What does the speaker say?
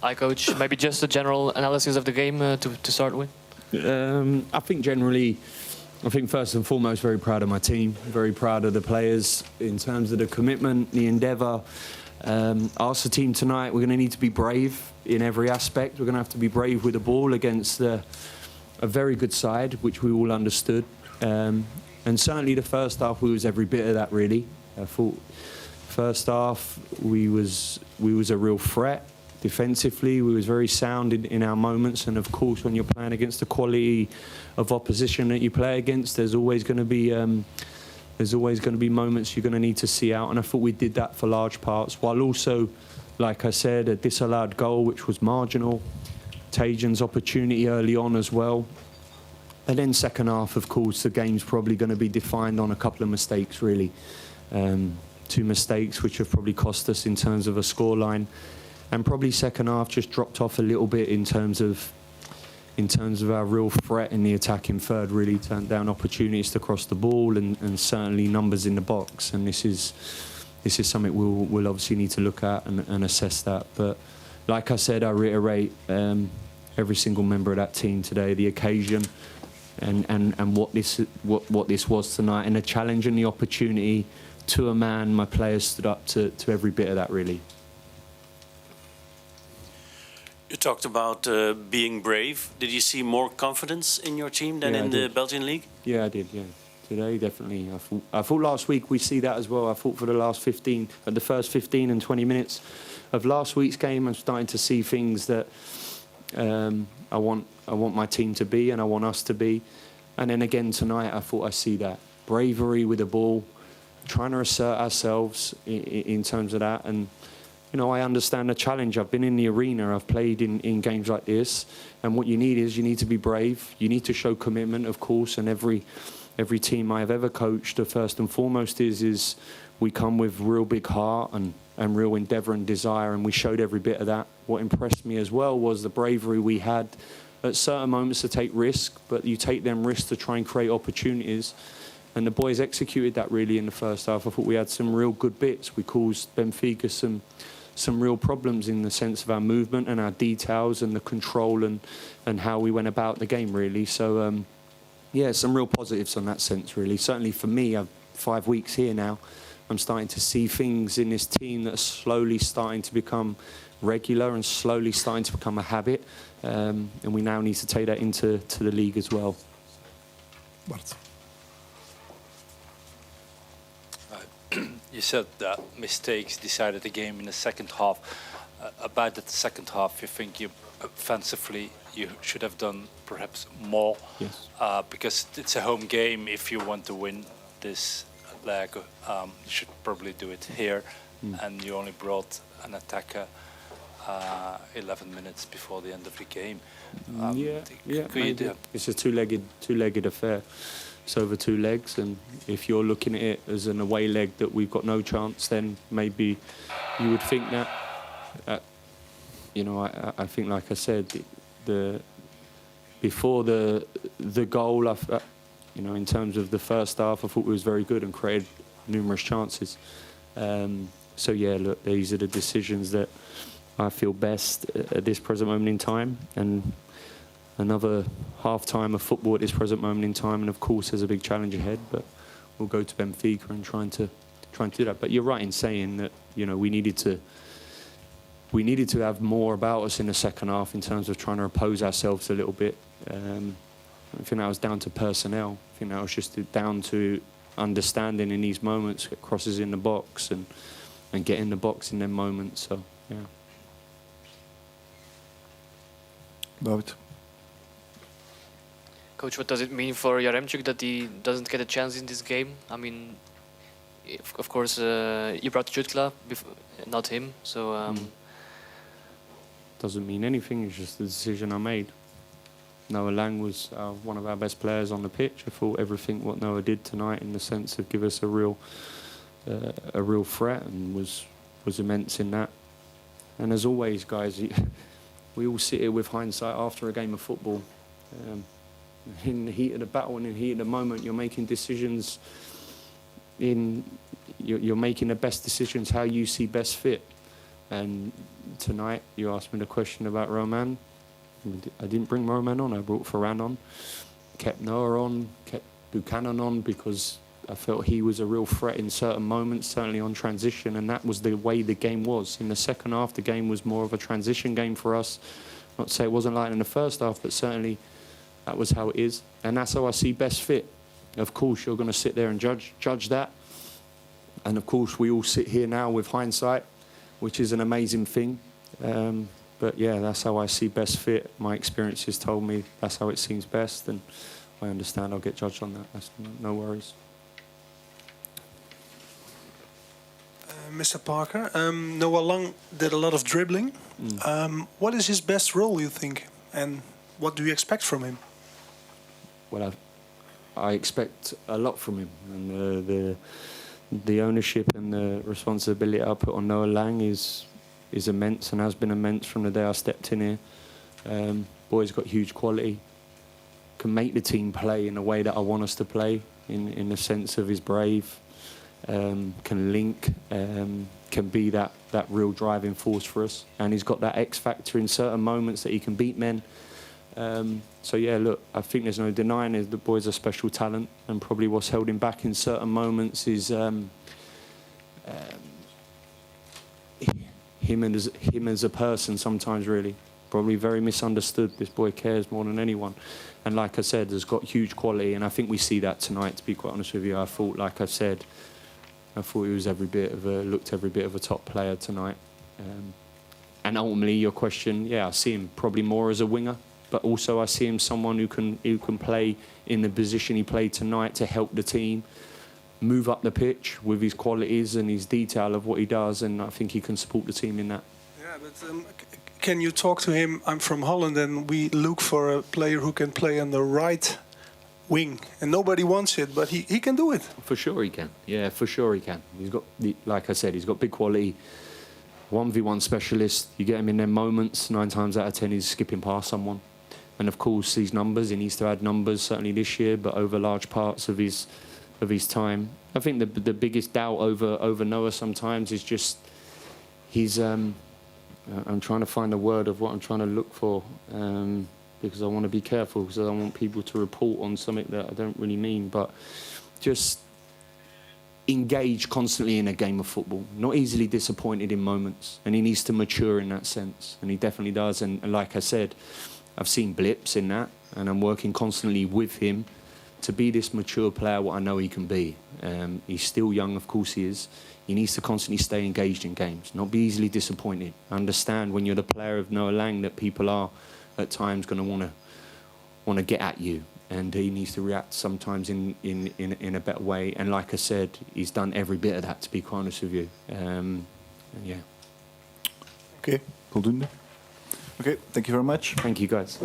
Coach. Maybe just a general analysis of the game to start with. I think generally, first and foremost, very proud of my team, very proud of the players in terms of the commitment, the endeavour. Ask the team tonight, we're going to need to be brave in every aspect. We're going to have to be brave with the ball against a very good side, which we all understood. And certainly the first half, we was every bit of that, really. I thought first half, we was a real threat. Defensively, we was very sound in our moments, and of course, when you're playing against the quality of opposition that you play against, there's always going to be moments you're going to need to see out, and I thought we did that for large parts, while also, like I said, a disallowed goal which was marginal, Tajan's opportunity early on as well, and then second half, of course, the game's probably going to be defined on a couple of mistakes, really. 2 mistakes which have probably cost us in terms of a scoreline. And probably second half just dropped off a little bit in terms of our real threat in the attacking third. Really turned down opportunities to cross the ball and certainly numbers in the box. And this is something we'll obviously need to look at and assess that. But like I said, I reiterate every single member of that team today, the occasion and what this was tonight, and the challenge and the opportunity to a man. My players stood up to every bit of that, really. You talked about being brave. Did you see more confidence in your team than in the Belgian league? Yeah, I did, yeah. Today, definitely. I thought last week we see that as well. I thought for the first 15 and 20 minutes of last week's game, I'm starting to see things that I want my team to be and I want us to be. And then again tonight, I thought I see that. Bravery with the ball, trying to assert ourselves in terms of that. And you know, I understand the challenge. I've been in the arena. I've played in games like this. And what you need to be brave. You need to show commitment, of course. And every team I have ever coached, the first and foremost is we come with real big heart and real endeavour and desire. And we showed every bit of that. What impressed me as well was the bravery we had at certain moments to take risk. But you take them risks to try and create opportunities. And the boys executed that really in the first half. I thought we had some real good bits. We caused Benfica some real problems in the sense of our movement and our details and the control and how we went about the game, really. So, yeah, some real positives on that sense, really. Certainly for me, I've 5 weeks here now. I'm starting to see things in this team that are slowly starting to become regular and slowly starting to become a habit. And we now need to take that into the league as well. Bart. You said that mistakes decided the game in the second half. About the second half, you think offensively you should have done perhaps more? Yes. Because it's a home game. If you want to win this leg, you should probably do it here. And you only brought an attacker 11 minutes before the end of the game. It's a two-legged affair. It's over 2 legs, and if you're looking at it as an away leg that we've got no chance, then maybe you would think that. You know, I think, like I said, before the goal, you know, in terms of the first half, I thought we was very good and created numerous chances. So yeah, look, these are the decisions that I feel best at this present moment in time, and another half-time of football at this present moment in time, and of course there's a big challenge ahead, but we'll go to Benfica and try and do that. But you're right in saying that, you know, we needed to have more about us in the second half in terms of trying to oppose ourselves a little bit. I think that was down to personnel. I think that was just down to understanding in these moments, get crosses in the box and get in the box in them moments. So yeah. David. Coach, what does it mean for Jaremchuk that he doesn't get a chance in this game? I mean, of course, you brought 𝐏𝐑𝐄𝐒, not him, so... Doesn't mean anything, it's just the decision I made. Noah Lang was one of our best players on the pitch. I thought everything what Noah did tonight in the sense of give us a real threat and was immense in that. And as always, guys, we all sit here with hindsight after a game of football. In the heat of the battle and in the heat of the moment, you're making decisions. You're making the best decisions how you see best fit. And tonight, you asked me the question about Roman. I didn't bring Roman on. I brought Varane on, kept Noah on, kept Buchanan on because I felt he was a real threat in certain moments, certainly on transition, and that was the way the game was. In the second half, the game was more of a transition game for us. Not to say it wasn't like in the first half, but certainly that was how it is. And that's how I see best fit. Of course, you're going to sit there and judge that. And of course, we all sit here now with hindsight, which is an amazing thing. But yeah, that's how I see best fit. My experiences told me that's how it seems best, and I understand I'll get judged on that. That's no worries. Mr. Parker, Noah Lang did a lot of dribbling. What is his best role, you think? And what do you expect from him? Well, I expect a lot from him. And the ownership and the responsibility I put on Noah Lang is immense and has been immense from the day I stepped in here. Boy's got huge quality. Can make the team play in the way that I want us to play, in the sense of he's brave. Can link, can be that real driving force for us, and he's got that X factor in certain moments that he can beat men. So yeah, look, I think there's no denying it. The boy's a special talent, and probably what's held him back in certain moments is him as a person. Sometimes, really, probably very misunderstood. This boy cares more than anyone, and like I said, has got huge quality, and I think we see that tonight. To be quite honest with you, I thought, like I said, I thought he was looked every bit of a top player tonight. And ultimately, your question, yeah, I see him probably more as a winger, but also I see him someone who can play in the position he played tonight to help the team move up the pitch with his qualities and his detail of what he does, and I think he can support the team in that. Yeah, but can you talk to him? I'm from Holland, and we look for a player who can play on the right wing, and nobody wants it, but he can do it. For sure he can. Yeah, for sure he can. He's got, like I said, he's got big quality. 1v1 specialist. You get him in them moments, 9 times out of 10 he's skipping past someone. And of course, these numbers, he needs to add numbers certainly this year, but over large parts of his time. I think the biggest doubt over Noah sometimes is just he's. I'm trying to find a word of what I'm trying to look for. Because I want to be careful, because I don't want people to report on something that I don't really mean, but just engage constantly in a game of football, not easily disappointed in moments, and he needs to mature in that sense, and he definitely does. And like I said, I've seen blips in that, and I'm working constantly with him to be this mature player, what I know he can be. He's still young, of course he is. He needs to constantly stay engaged in games, not be easily disappointed. I understand when you're the player of Noah Lang that people are at times going to want to get at you, and he needs to react sometimes in a better way. And like I said, he's done every bit of that, to be quite honest with you. Yeah. Okay, voldoende. Okay, thank you very much. Thank you, guys.